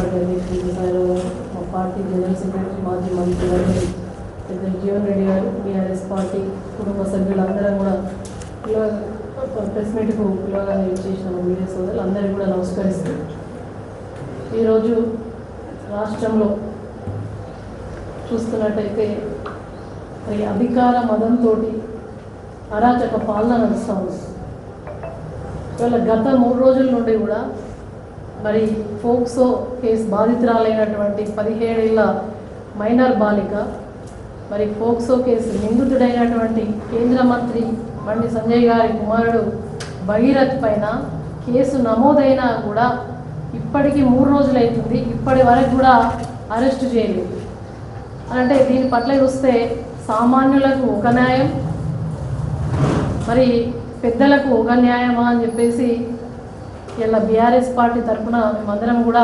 Party అధ్యక్షులు సాయిరావు గారు, మా పార్టీ జనరల్ సెక్రటరీ మాజీ మంత్రి గారు పెద్ద జీవన్ రెడ్డి గారు, టీఆర్ఎస్ పార్టీ కుటుంబ సభ్యులందరం కూడా ప్రెస్ మీట్కు పిలవగా చేసిన మీడియా సోదరులు అందరికీ కూడా నమస్కరిస్తూ, ఈరోజు రాష్ట్రంలో చూస్తున్నట్టయితే మరి అధికార మదంతో అరాచక పాలన నడుస్తూ ఉంది. ఇవాళ గత 3 రోజుల నుండి కూడా మరి ఫోక్సో కేసు బాధితురాలైనటువంటి 17 ఏళ్ల మైనర్ బాలిక, మరి ఫోక్సో కేసు నిందితుడైనటువంటి కేంద్ర మంత్రి బండి సంజయ్ గారి కుమారుడు భగీరథ్ పైన కేసు నమోదైనా కూడా ఇప్పటికీ 3 రోజులైతుంది, ఇప్పటి వరకు కూడా అరెస్టు చేయలేదు. అంటే దీని పట్ల చూస్తే సామాన్యులకు ఒక న్యాయం, మరి పెద్దలకు ఒక న్యాయమా అని చెప్పేసి ఇలా బీఆర్ఎస్ పార్టీ తరఫున మేమందరం కూడా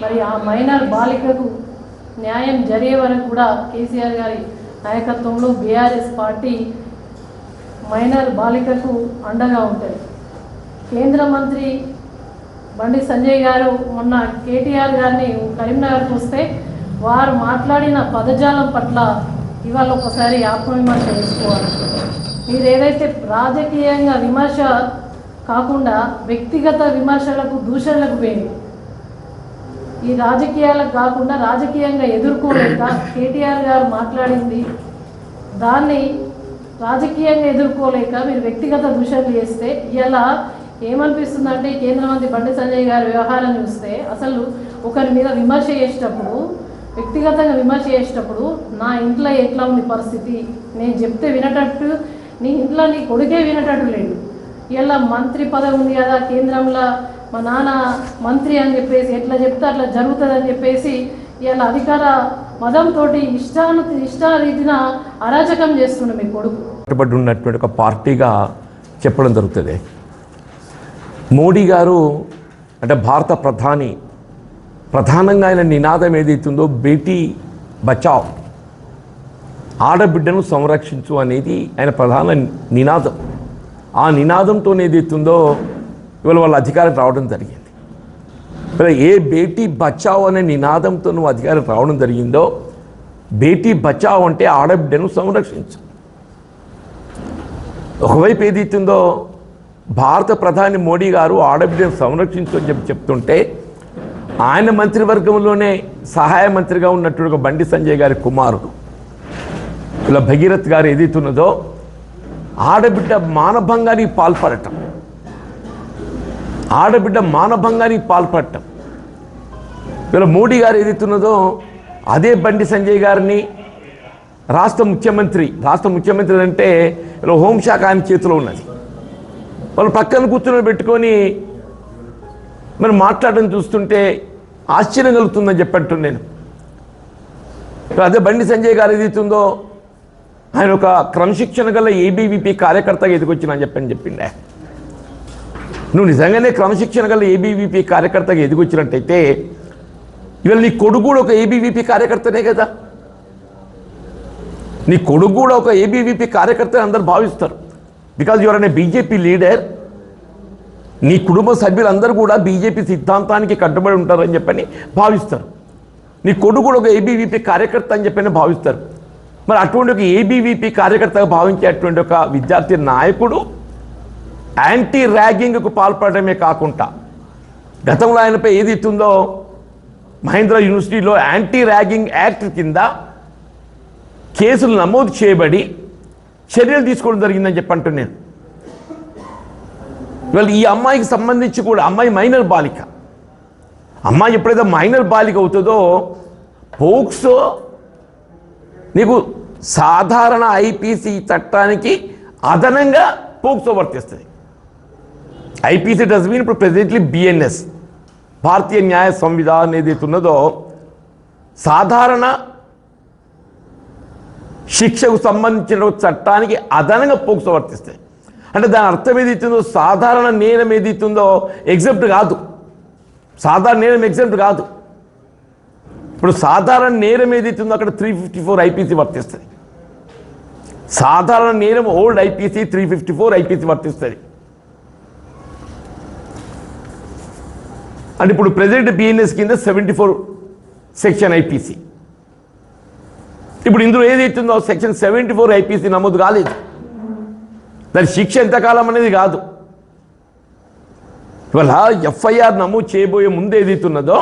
మరి ఆ మైనర్ బాలికకు న్యాయం జరిగే వరకు కూడా కేసీఆర్ గారి నాయకత్వంలో బీఆర్ఎస్ పార్టీ మైనర్ బాలికకు అండగా ఉంటుంది. కేంద్ర మంత్రి బండి సంజయ్ గారు మొన్న కేటీఆర్ గారిని కరీంనగర్కి వస్తే వారు మాట్లాడిన పదజాలం పట్ల ఇవాళ ఒకసారి ఆత్మవిమర్శ చేసుకోవాలి. మీరు ఏదైతే రాజకీయంగా విమర్శ కాకుండా వ్యక్తిగత విమర్శలకు దూషణలకు పోయింది, ఈ రాజకీయాలకు కాకుండా రాజకీయంగా ఎదుర్కోలేక కేటీఆర్ గారు మాట్లాడింది దాన్ని రాజకీయంగా ఎదుర్కోలేక మీరు వ్యక్తిగత దూషణలు చేస్తే ఇలా ఏమనిపిస్తుందంటే కేంద్ర మంత్రి బండి సంజయ్ గారి వ్యవహారం చూస్తే అసలు ఒకరి మీద విమర్శ చేసేటప్పుడు, వ్యక్తిగతంగా విమర్శ చేసేటప్పుడు నా ఇంట్లో ఎట్లా ఉంది పరిస్థితి, నేను చెప్తే వినటట్టు నీ ఇంట్లో నీ కొడుకే వినటట్టు లేడు, ఇలా మంత్రి పదవి ఉంది కదా కేంద్రంలో మా నాన్న మంత్రి అని చెప్పేసి ఎట్లా చెప్తే అట్లా జరుగుతుందని చెప్పేసి ఇలా అధికార మదంతో ఇష్టారీతిన అరాచకం చేస్తుండే మీ కొడుకు. కట్టుబడి ఉన్నటువంటి ఒక పార్టీగా చెప్పడం జరుగుతుంది. మోడీ గారు అంటే భారత ప్రధానంగా ఆయన నినాదం ఏదైతుందో బేటీ బచావ్, ఆడబిడ్డను సంరక్షించు అనేది ఆయన ప్రధాన నినాదం. ఆ నినాదంతో ఏదైతుందో ఇవాళ వాళ్ళ అధికారం రావడం జరిగింది. ఏ బేటీ బచావ్ అనే నినాదంతో నువ్వు అధికారం రావడం జరిగిందో, బేటీ బచావ్ అంటే ఆడబిడ్డను సంరక్షించు. ఒకవైపు ఏదైతుందో భారత ప్రధాని మోడీ గారు ఆడబిడ్డను సంరక్షించు అని చెప్తుంటే, ఆయన మంత్రివర్గంలోనే సహాయ మంత్రిగా ఉన్నటువంటి బండి సంజయ్ గారి కుమారుడు ఇలా భగీరథ్ గారు ఏదైతున్నదో ఆడబిడ్డ మానభంగానికి పాల్పడటం, ఇలా మోడీ గారు ఏదైతున్నదో అదే బండి సంజయ్ గారిని రాష్ట్ర ముఖ్యమంత్రి అంటే ఇలా హోంశాఖ ఆయన చేతిలో ఉన్నది, వాళ్ళు పక్కన కూర్చొని పెట్టుకొని మరి మాట్లాడడం చూస్తుంటే ఆశ్చర్యం కలుగుతుందని చెప్పట్టు నేను. అదే బండి సంజయ్ గారు ఏదైతుందో ఆయన ఒక క్రమశిక్షణ గల ఏబీవీపీ కార్యకర్తగా ఎదిగొచ్చినా చెప్పిండే. నువ్వు నిజంగానే క్రమశిక్షణ గల ఏబీవీపీ కార్యకర్తగా ఎదిగొచ్చినట్టయితే ఇవాళ నీ కొడుకు కూడా ఒక ఏబీవీపీ కార్యకర్తనే కదా, నీ కొడుకు కూడా ఒక ఏబీవీపీ కార్యకర్తని అందరూ భావిస్తారు. బికాజ్ యువర్ అనే బీజేపీ లీడర్, నీ కుటుంబ సభ్యులందరూ కూడా బీజేపీ సిద్ధాంతానికి కట్టుబడి ఉంటారని చెప్పని భావిస్తారు. నీ కొడుకు కూడా ఒక ఏబీవీపీ కార్యకర్త అని చెప్పని భావిస్తారు. మరి అటువంటి ఒక ఏబీవీపీ కార్యకర్తగా భావించేటువంటి ఒక విద్యార్థి నాయకుడు యాంటీ ర్యాగింగ్కు పాల్పడమే కాకుండా గతంలో ఆయనపై ఏది ఇస్తుందో మహేంద్ర యూనివర్సిటీలో యాంటీ ర్యాగింగ్ యాక్ట్ కింద కేసులు నమోదు చేయబడి చర్యలు తీసుకోవడం జరిగిందని చెప్పంటున్నాను. ఇవాళ ఈ అమ్మాయికి సంబంధించి కూడా అమ్మాయి మైనర్ బాలిక, అమ్మాయి ఎప్పుడైతే మైనర్ బాలిక అవుతుందో పోక్సో నీకు సాధారణ ఐపీసీ చట్టానికి అదనంగా పోక్సో వర్తిస్తుంది. ఐపీసీ డస్ మీన్ ఇప్పుడు ప్రెజెంట్లీ బిఎన్ఎస్, భారతీయ న్యాయ సంవిధానం ఏదైతే ఉన్నదో సాధారణ శిక్షకు సంబంధించిన చట్టానికి అదనంగా పోక్సో వర్తిస్తాయి. అంటే దాని అర్థం ఏదైతుందో సాధారణ నేరం ఏదైతుందో ఎగ్జెప్ట్ కాదు, సాధారణ నేరం ఎగ్జెప్ట్ కాదు. ఇప్పుడు సాధారణ నేరం ఏదైతుందో అక్కడ 354 ఐపీసీ వర్తిస్తుంది. సాధారణ నేరం ఓల్డ్ ఐపీసీ 354 ఐపీసీ వర్తిస్తుంది. అంటే ఇప్పుడు ప్రెజెంట్ బిఎన్ఎస్ కింద 74 సెక్షన్ ఐపీసీ. ఇప్పుడు ఇందులో ఏదైతుందో సెక్షన్ 74 ఐపీసీ నమోదు కాలేదు. దాని శిక్ష ఎంతకాలం అనేది కాదు. ఇవాళ ఎఫ్ఐఆర్ నమోదు చేయబోయే ముందు ఏదైతున్నదో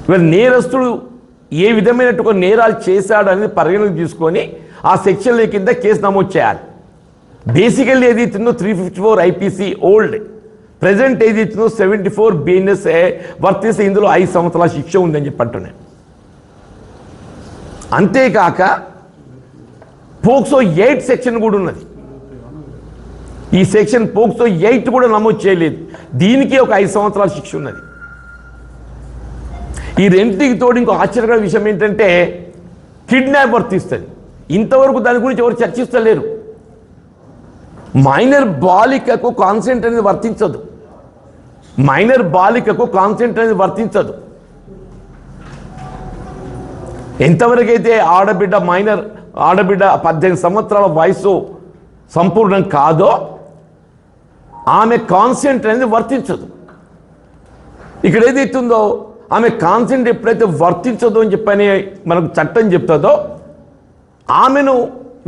ఇవాళ నేరస్తుడు ఏ విధమైనటువంటి నేరాలు చేశాడు అనేది పరిగణలోకి తీసుకొని ఆ సెక్షన్ల కింద కేసు నమోదు చేయాలి. బేసికల్లీ ఏదైతుందో 354 ఐపీసీ ఓల్డ్, ప్రజెంట్ ఏదైతుందో 74 బిఎన్ఎస్ వర్తిస్తే ఇందులో 5 సంవత్సరాల శిక్ష ఉందని చెప్పి అంటున్నాను. అంతేకాక పోక్సో 8 సెక్షన్ కూడా ఉన్నది. ఈ సెక్షన్ పోక్సో 8 కూడా నమోదు చేయలేదు. దీనికి ఒక 5 సంవత్సరాల శిక్ష ఉన్నది. ఈ రెండింటికి తోడు ఇంకో ఆశ్చర్యకర విషయం ఏంటంటే కిడ్నాప్ వర్తిస్తుంది. ఇంతవరకు దాని గురించి ఎవరు చర్చిస్తలేరు. మైనర్ బాలికకు కాన్సెంట్ అనేది వర్తించదు. మైనర్ బాలికకు కాన్సెంట్ అనేది వర్తించదు. ఎంతవరకు అయితే ఆడబిడ్డ 18 సంవత్సరాల వయసు సంపూర్ణం కాదో ఆమె కాన్సెంట్ అనేది వర్తించదు. ఇక్కడ ఏదైతుందో ఆమె కాన్సెంట్ ఎప్పుడైతే వర్తించదో అని చెప్పని మనకు చట్టం చెప్తుందో ఆమెను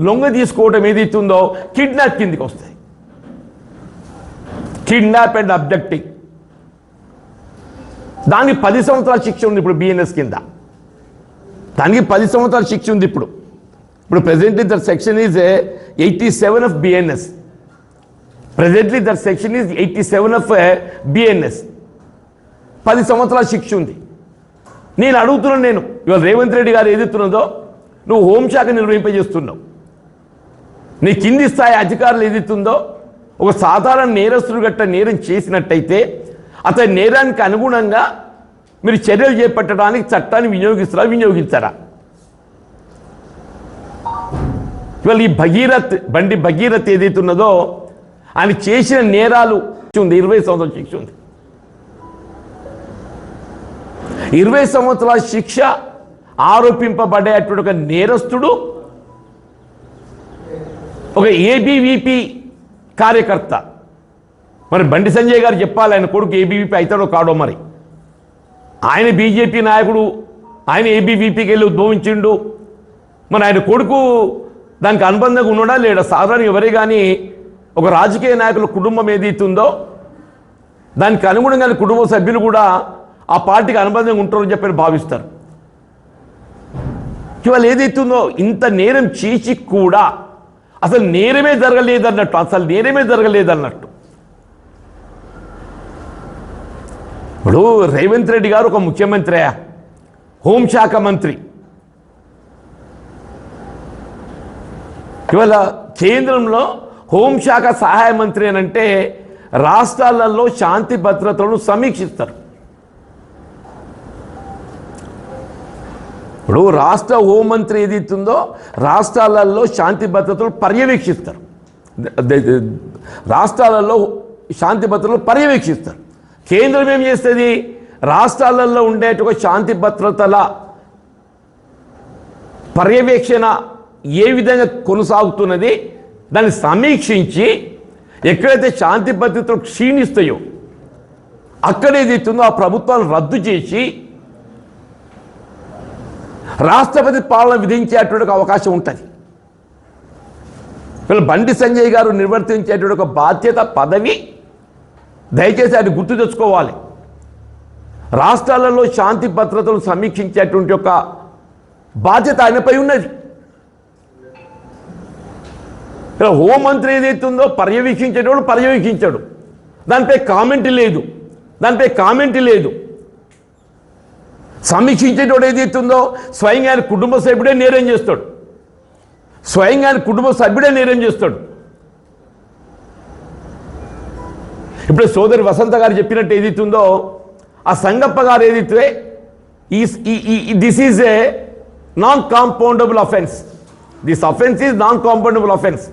లొంగ తీసుకోవడం ఏదైతుందో కిడ్నాప్ కిందికి వస్తాయి. కిడ్నాప్ అండ్ అబ్డక్టింగ్ దానికి 10 సంవత్సరాల శిక్ష ఉంది. ఇప్పుడు బిఎన్ఎస్ కింద దానికి 10 సంవత్సరాల శిక్ష ఉంది. ఇప్పుడు presently that section is 87 of BNS. Presently that section is 87 of BNS. 10 సంవత్సరాల శిక్ష ఉంది. నేను అడుగుతున్నాను, ఇవాళ రేవంత్ రెడ్డి గారు ఏదైతున్నదో నువ్వు హోంశాఖ నిర్వహింపజేస్తున్నావు. నీ కింది స్థాయి అధికారులు ఏదైతుందో ఒక సాధారణ నేరస్తుడు గట్ట నేరం చేసినట్టయితే అతని నేరానికి అనుగుణంగా మీరు చర్యలు చేపట్టడానికి చట్టాన్ని వినియోగిస్తారా? ఇవాళ ఈ బండి భగీరథ్ ఏదైతున్నదో ఆయన చేసిన నేరాలు ఉంది 20 సంవత్సరాల శిక్ష ఉంది. 20 సంవత్సరాల శిక్ష ఆరోపింపబడేటువంటి ఒక నేరస్తుడు ఒక ఏబీవీపీ కార్యకర్త. మరి బండి సంజయ్ గారు చెప్పాలి ఆయన కొడుకు ఏబీవీపీ అవుతాడో కాడో. మరి ఆయన బీజేపీ నాయకుడు, ఆయన ఏబీవీపీకి వెళ్ళి ఉద్భవించిండు. మరి ఆయన కొడుకు దానికి అనుబంధంగా ఉన్నాడా లేడా? సాధారణ ఎవరే కానీ ఒక రాజకీయ నాయకుల కుటుంబం ఏదైతుందో దానికి అనుగుణంగా కుటుంబ సభ్యులు కూడా ఆ పార్టీకి అనుబంధంగా ఉంటారని చెప్పి భావిస్తారు. ఇవాళ ఏదైతుందో ఇంత నేరం చేసి కూడా అసలు నేరమే జరగలేదన్నట్టు. ఇప్పుడు రేవంత్ రెడ్డి గారు ఒక ముఖ్యమంత్రి, హోంశాఖ మంత్రి. ఇవాళ కేంద్రంలో హోంశాఖ సహాయ మంత్రి అని అంటే రాష్ట్రాలలో శాంతి భద్రతలను సమీక్షిస్తారు. ఇప్పుడు రాష్ట్ర హోంమంత్రి ఏదైతుందో రాష్ట్రాలలో శాంతి భద్రతలు పర్యవేక్షిస్తారు. కేంద్రం ఏం చేస్తుంది? రాష్ట్రాలలో ఉండేటువంటి శాంతి భద్రతల పర్యవేక్షణ ఏ విధంగా కొనసాగుతున్నది దాన్ని సమీక్షించి ఎక్కడైతే శాంతి భద్రతలు క్షీణిస్తాయో అక్కడ ఏదైతుందో ఆ ప్రభుత్వాలు రద్దు చేసి రాష్ట్రపతి పాలన విధించేటువంటి అవకాశం ఉంటుంది. వీళ్ళు బండి సంజయ్ గారు నిర్వర్తించేటువంటి ఒక బాధ్యత, పదవి దయచేసి అది గుర్తు తెచ్చుకోవాలి. రాష్ట్రాలలో శాంతి భద్రతలు సమీక్షించేటువంటి ఒక బాధ్యత ఆయనపై ఉన్నది. హోంమంత్రి ఏదైతుందో పర్యవేక్షించాడు. దానిపై కామెంట్ లేదు. సమీక్షించేటోడు ఏదైతుందో స్వయంగా ఆయన కుటుంబ సభ్యుడే నేరం చేస్తాడు. ఇప్పుడు సోదరి వసంత గారు చెప్పినట్టు ఏదైతుందో ఆ సంగప్ప గారు ఏదైతే this is a non compoundable offence. This offence is non compoundable offence.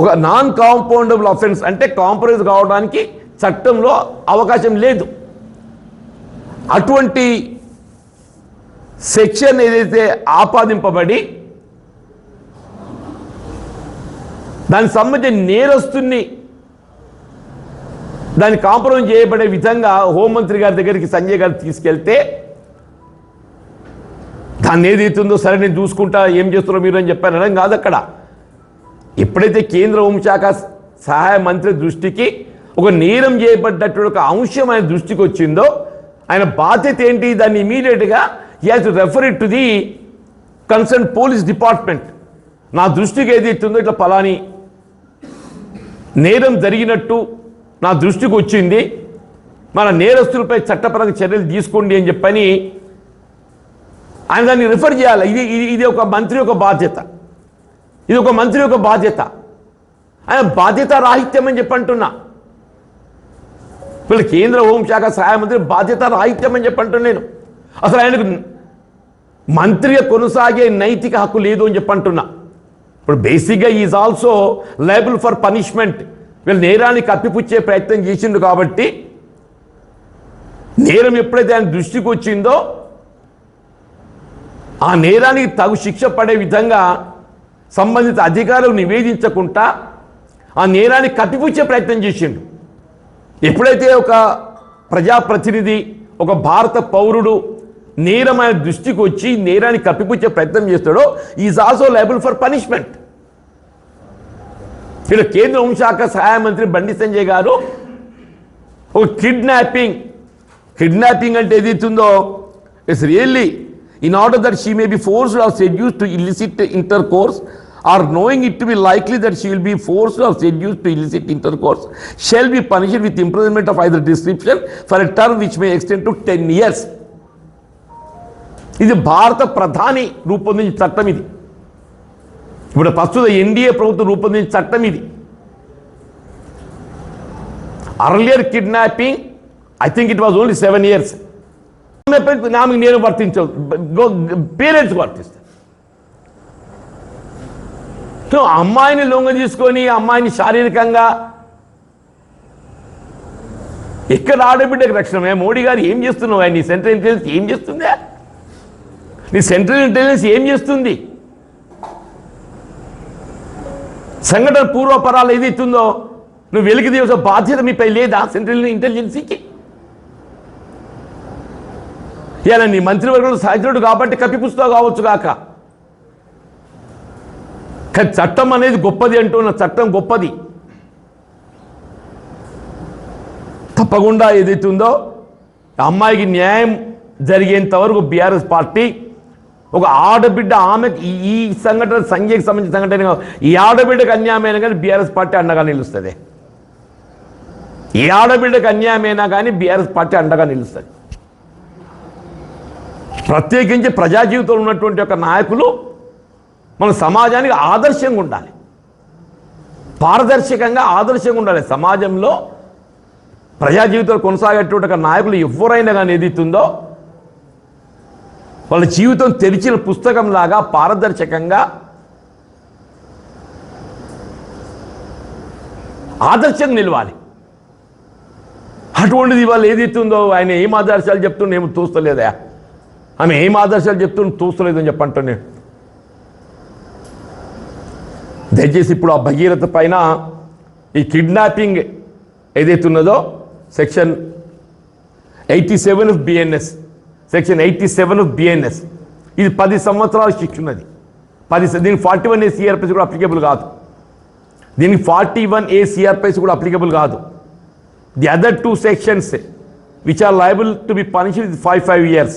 ఒక నాన్ కాంపౌండబుల్ అఫెన్స్ అంటే కాంప్రమైజ్ కావడానికి చట్టంలో అవకాశం లేదు. అటువంటి సెక్షన్ ఏదైతే ఆపాదింపబడి దానికి సంబంధించిన నేరస్తుని దాన్ని కాంప్రమైజ్ చేయబడే విధంగా హోంమంత్రి గారి దగ్గరికి సంజయ్ గారు తీసుకెళ్తే దాన్ని ఏదైతుందో సరే నేను చూసుకుంటా, ఏం చేస్తున్నారో మీరు అని చెప్పారు అనడం కాదు. అక్కడ ఎప్పుడైతే కేంద్ర హోంశాఖ సహాయ మంత్రి దృష్టికి ఒక నేరం చేయబడ్డట్టు ఒక అంశం ఆయన దృష్టికి వచ్చిందో ఆయన బాధ్యత ఏంటి, దాన్ని ఇమీడియట్గా he has to refer it to the concern police department. నా దృష్టికి ఏదైతుందో ఇట్లా పలాని నేరం జరిగినట్టు నా దృష్టికి వచ్చింది, మన నేరస్తులపై చట్టపరంగా చర్యలు తీసుకోండి అని చెప్పని ఆయన దాన్ని రిఫర్ చేయాలి. ఇది ఒక మంత్రి యొక్క బాధ్యత, ఇది ఒక మంత్రి యొక్క బాధ్యత. ఆయన బాధ్యత రాహిత్యం అని చెప్పంటున్నా. వీళ్ళు కేంద్ర హోంశాఖ సహాయ మంత్రి బాధ్యత రాహిత్యం అని చెప్పంటున్నా నేను. అసలు ఆయనకు మంత్రిగా కొనసాగే నైతిక హక్కు లేదు అని చెప్పంటున్నా. ఇప్పుడు బేసిక్గా is also liable for punishment. వీళ్ళు నేరాన్ని కప్పిపుచ్చే ప్రయత్నం చేసిండు కాబట్టి నేరం ఎప్పుడైతే ఆయన దృష్టికి వచ్చిందో ఆ నేరానికి తగు శిక్ష పడే విధంగా సంబంధిత అధికారులు నివేదించకుండా ఆ నేరాన్ని కప్పిపుచ్చే ప్రయత్నం చేసిండు. ఎప్పుడైతే ఒక ప్రజాప్రతినిధి, ఒక భారత పౌరుడు నేరం ఆయన దృష్టికి వచ్చి నేరాన్ని కప్పిపుచ్చే ప్రయత్నం చేస్తాడో is also liable for punishment. ఇక్కడ కేంద్ర హోంశాఖ సహాయ మంత్రి బండి సంజయ్ గారు ఒక కిడ్నాపింగ్ అంటే ఏదైతుందో it's really in order that she may be forced or seduced to illicit intercourse or knowing it to be likely that she will be forced or seduced to illicit intercourse shall be punished with imprisonment of either description for a term which may extend to 10 years. ఇది భారత ప్రధాని రూపొందించిన చట్టం. ఇది ఇప్పుడు ప్రస్తుత NDA ప్రభుత్వం రూపొందించిన చట్టం ఇది. Earlier kidnapping I think it was only 7 years. నాకు నేను వర్తించదు, పేరెంట్స్ వర్తిస్తాను. సో అమ్మాయిని లొంగ తీసుకొని అమ్మాయిని శారీరకంగా ఎక్కడ ఆడబిడ్డకు రక్షణమే? మోడీ గారు ఏం చేస్తున్నావు? నీ సెంట్రల్ ఇంటెలిజెన్స్ ఏం చేస్తుందా? నీ సెంట్రల్ ఇంటెలిజెన్స్ ఏం చేస్తుంది? సంఘటన పూర్వపరాలు ఏదైతుందో నువ్వు వెలికి తీసే బాధ్యత మీపై లేదా సెంట్రల్ ఇంటెలిజెన్సీకి? ఇలా నీ మంత్రివర్గంలో సహచరుడు కాబట్టి కప్పిపుస్తావు కావచ్చు కాక, కానీ చట్టం అనేది గొప్పది అంటున్న చట్టం గొప్పది. తప్పకుండా ఏదైతుందో అమ్మాయికి న్యాయం జరిగేంత వరకు బీఆర్ఎస్ పార్టీ ఒక ఆడబిడ్డ ఆమె ఈ సంఘటన సంఘ్యకి సంబంధించిన సంఘటన ఈ ఆడబిడ్డకు అన్యాయమైనా కానీ బీఆర్ఎస్ పార్టీ అండగా నిలుస్తుంది. ఏ ఆడబిడ్డకు అన్యాయమైనా కానీ బీఆర్ఎస్ పార్టీ అండగా నిలుస్తుంది. ప్రత్యేకించి ప్రజా జీవితంలో ఉన్నటువంటి ఒక నాయకులు మన సమాజానికి ఆదర్శంగా ఉండాలి, పారదర్శకంగా ఆదర్శంగా ఉండాలి. సమాజంలో ప్రజా జీవితంలో కొనసాగేటువంటి ఒక నాయకులు ఎవరైనా కానీ ఏదైతుందో వాళ్ళ జీవితం తెరిచిన పుస్తకంలాగా పారదర్శకంగా ఆదర్శంగా నిలవాలి. అటువంటిది వాళ్ళు ఏదైతుందో ఆయన ఏం ఆదర్శాలు చెప్తుండే ఏమో చూస్తలేదా, ఆమె ఏం ఆదర్శాలు చెప్తుండే చూస్తలేదని చెప్పంటాను నేను. దయచేసి ఇప్పుడు ఆ భగీరథ పైన ఈ కిడ్నాపింగ్ ఏదైతున్నదో section 87 of BNS, section 87 of BNS ఇది 10 సంవత్సరాల శిక్ష ఉన్నది. దీనికి 41A సిఆర్పిసి కూడా అప్లికేబుల్ కాదు, దీనికి 41A సిఆర్పిసి కూడా అప్లికేబుల్ కాదు. The other 2 sections which are liable to be punished with 5 years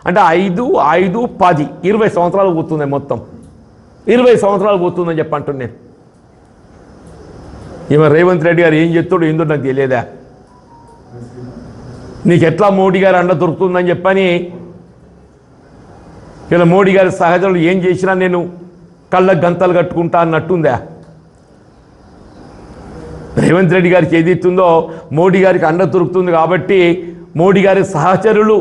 అంటే 5, 5, 10 20 సంవత్సరాలు పోతుంది. మొత్తం 20 సంవత్సరాలు పోతుందని చెప్పంటున్నాను నేను. ఈమె రేవంత్ రెడ్డి గారు ఏం చెప్తాడో ఏందో నాకు తెలియదా? నీకు ఎట్లా మోడీ గారు అండ దొరుకుతుందని చెప్పని ఇలా మోడీ గారి సహచరులు ఏం చేసినా నేను కళ్ళకు గంతలు కట్టుకుంటా అన్నట్టుందా? రేవంత్ రెడ్డి గారికి ఏదైతుందో మోడీ గారికి అండ దొరుకుతుంది కాబట్టి మోడీ గారి సహచరులు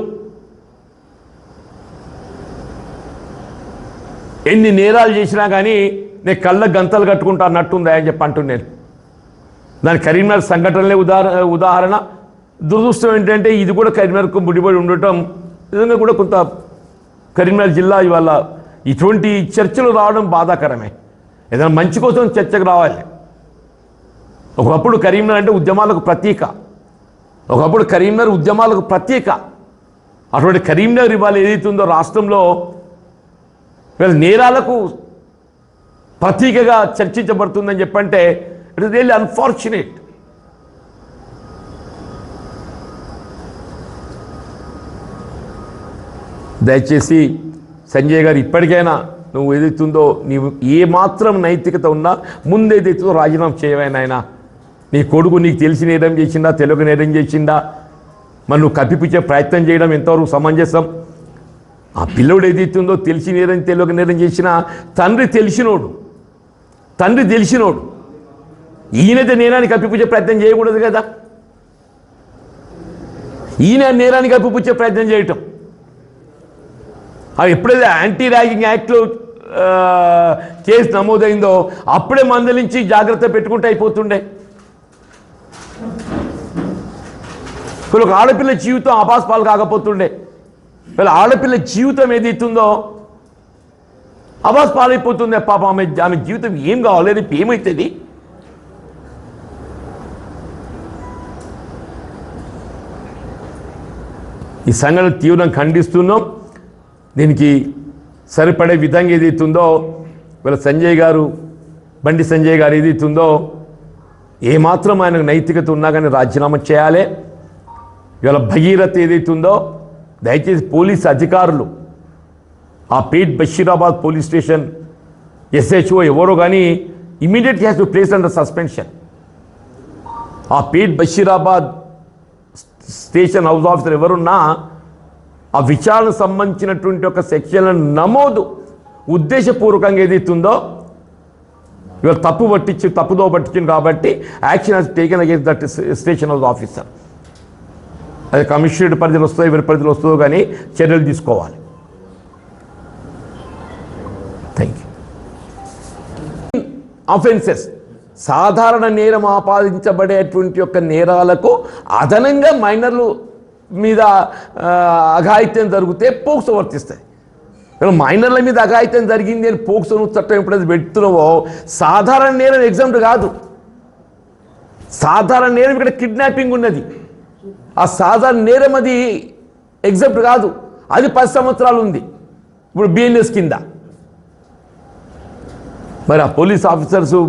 ఎన్ని నేరాలు చేసినా కానీ నేను కళ్ళకు గంతలు కట్టుకుంటా అన్నట్టుందా అని చెప్పి అంటున్నాను. దాని కరీంనగర్ సంఘటనలే ఉదాహరణ. దురదృష్టం ఏంటంటే ఇది కూడా కరీంనగర్కు ముడిపడి ఉండటం నిజంగా కూడా కొంత కరీంనగర్ జిల్లా ఇవాళ ఇటువంటి చర్చలు రావడం బాధాకరమే. ఏదైనా మంచి కోసం చర్చకు రావాలి. ఒకప్పుడు కరీంనగర్ అంటే ఉద్యమాలకు ప్రతీక, ఒకప్పుడు కరీంనగర్ ఉద్యమాలకు ప్రత్యేక. అటువంటి కరీంనగర్ ఇవాళ ఏదైతుందో రాష్ట్రంలో వీళ్ళ నేరాలకు ప్రతీకగా చర్చించబడుతుందని చెప్పంటే ఇట్ ఇస్ రియల్లీ అన్ఫార్చునేట్. దయచేసి సంజయ్ గారు ఇప్పటికైనా నువ్వు ఏదైతుందో నీవు ఏమాత్రం నైతికత ఉన్నా ముందు ఏదైతుందో రాజీనామా చేయవైనా ఆయన. నీ కొడుకు నీకు తెలిసి నేరం చేసిందా, తెలియక నేరం చేసిందా, మరి నువ్వు కప్పిపుచ్చే ప్రయత్నం చేయడం ఎంతవరకు సమంజసం? ఆ పిల్లోడు ఏదైతుందో తెలిసి నేరం తెలియక నేరం చేసినా తండ్రి తెలిసినోడు ఈయనైతే నేరాన్ని కప్పిపుచ్చే ప్రయత్నం చేయకూడదు కదా. ఈయన నేరాన్ని కప్పిపుచ్చే ప్రయత్నం చేయటం, అది ఎప్పుడైతే యాంటీ ర్యాగింగ్ యాక్ట్లో కేసు నమోదైందో అప్పుడే మందలించి జాగ్రత్త పెట్టుకుంటే అయిపోతుండే. వీళ్ళకి ఆడపిల్ల జీవితం అపాస్పాలు కాకపోతుండే. వీళ్ళ ఆడపిల్ల జీవితం ఏదైతుందో అపాస్పాలైపోతుందే. పాప ఆమె జీవితం ఏం కావాలి, రేపు ఏమవుతుంది? ఈ సంఘటన తీవ్రంగా ఖండిస్తున్నాం. దీనికి సరిపడే విధంగా ఏదైతుందో వీళ్ళ సంజయ్ గారు, బండి సంజయ్ గారు ఏదైతుందో ఏమాత్రం ఆయనకు నైతికత ఉన్నా కానీ రాజీనామా చేయాలి. ఇవాళ భగీరథ ఏదైతుందో దయచేసి పోలీస్ అధికారులు, ఆ పేట్ బషీరాబాద్ పోలీస్ స్టేషన్ ఎస్హెచ్ఓ ఎవరో కానీ immediate has to place under suspension. ఆ పేట్ బషీరాబాద్ స్టేషన్ హౌస్ ఆఫీసర్ ఎవరున్నా ఆ విచారణ సంబంధించినటువంటి ఒక సెక్షన్లను నమోదు ఉద్దేశపూర్వకంగా ఏదైతుందో ఇవాళ తప్పుదో పట్టించింది కాబట్టి action has taken against that station house officer. అది కమిషనరేట్ పరిధిలో వస్తుందో ఎవరి పరిధిలో వస్తుందో కానీ చర్యలు తీసుకోవాలి. Thank you. అఫెన్సెస్ సాధారణ నేరం ఆపాదించబడేటువంటి యొక్క నేరాలకు అదనంగా మైనర్లు మీద అఘాయిత్యం జరిగితే పోక్సో వర్తిస్తాయి. మైనర్ల మీద అఘాయిత్యం జరిగింది అని పోక్సో చట్టం ఎప్పుడైతే పెడుతున్నావో సాధారణ నేరం ఎగ్జాంపుల్ కాదు. సాధారణ నేరం ఇక్కడ కిడ్నాపింగ్ ఉన్నది, ఆ సాధారణ నేరం అది ఎగ్జాంపుల్ కాదు. అది 10 సంవత్సరాలు ఉంది ఇప్పుడు బిఎన్ఎస్ కింద. మరి ఆ పోలీస్ ఆఫీసర్సు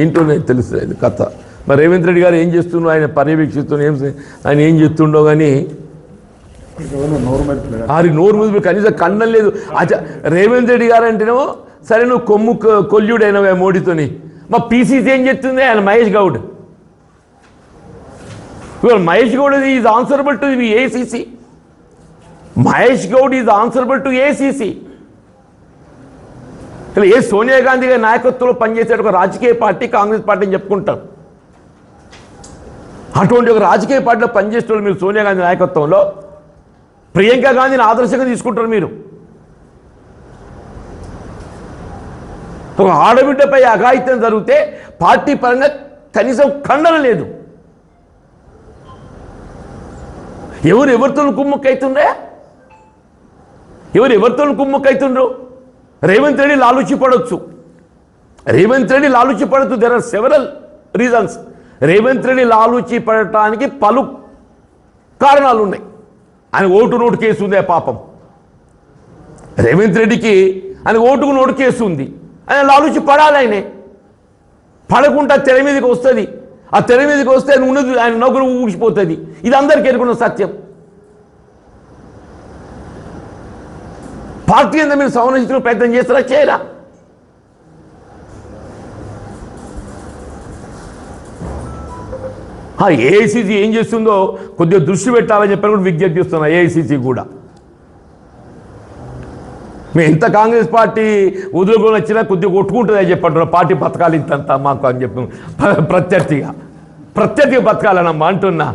ఏంటో తెలుస్తుంది కథ. మరి రేవంత్ రెడ్డి గారు ఏం చేస్తుండో ఆయన పర్యవేక్షిస్తున్న ఆయన ఏం చేస్తుండో కానీ ఆరి నోరు మీద కనీసం కన్నం లేదు. రేవంత్ రెడ్డి గారు అంటేనేమో సరే నువ్వు కొల్లుడైనవే మోడీతోని. మా పీసీసీ ఏం చెప్తుంది? ఆయన Mahesh Goud. Mahesh Goud is answerable to ACC. Mahesh Goud is answerable to ACC. ఏ సోనియా గాంధీ గారి నాయకత్వంలో పనిచేసే ఒక రాజకీయ పార్టీ కాంగ్రెస్ పార్టీ అని చెప్పుకుంటాం. అటువంటి ఒక రాజకీయ పార్టీలో పనిచేస్తున్నారు మీరు. సోనియా గాంధీ నాయకత్వంలో ప్రియాంక గాంధీని ఆదర్శంగా తీసుకుంటారు మీరు. ఒక ఆడబిడ్డపై అఘాయిత్యం జరిగితే పార్టీ పరంగా కనీసం ఖండన లేదు. ఎవరితో కుమ్ముక్కైతుండే? ఎవరితో కుమ్ముక్కైతుండ్రు? రేవంత్ రెడ్డి లాలూచి పడవచ్చు. There are several reasons. Revanth Reddy లాలూచి పడటానికి పలు కారణాలు ఉన్నాయి. ఆయన ఓటు నోటు కేసు ఉంది. పాపం రేవంత్ రెడ్డికి ఆయన ఓటుకు నోటు కేసు ఉంది. ఆయన లాలూచి పడాలి. ఆయనే పడకుండా తెర మీదకి వస్తుంది. ఆ తెర మీదకి వస్తే ఆయన ఉన్నది ఆయన నౌకరు ఊగిపోతుంది. ఇది అందరికీ ఎదుర్కొన్న సత్యం. పార్టీ అంతా మీరు సంరక్షించుకునే ప్రయత్నం చేస్తారా? చేయరా? ఏఐసీసీ ఏం చేస్తుందో కొద్దిగా దృష్టి పెట్టాలని చెప్పని కూడా విజ్ఞప్తి చేస్తున్నా. ఏఐసీసీ కూడా మేము ఎంత కాంగ్రెస్ పార్టీ వదులుకొని వచ్చినా కొద్దిగా కొట్టుకుంటుంది అని చెప్పంటున్నా. పార్టీ బతకాలి ఇంతంతా మాకు అని చెప్పి ప్రత్యర్థిగా బతకాలన్నమ్మా అంటున్నా.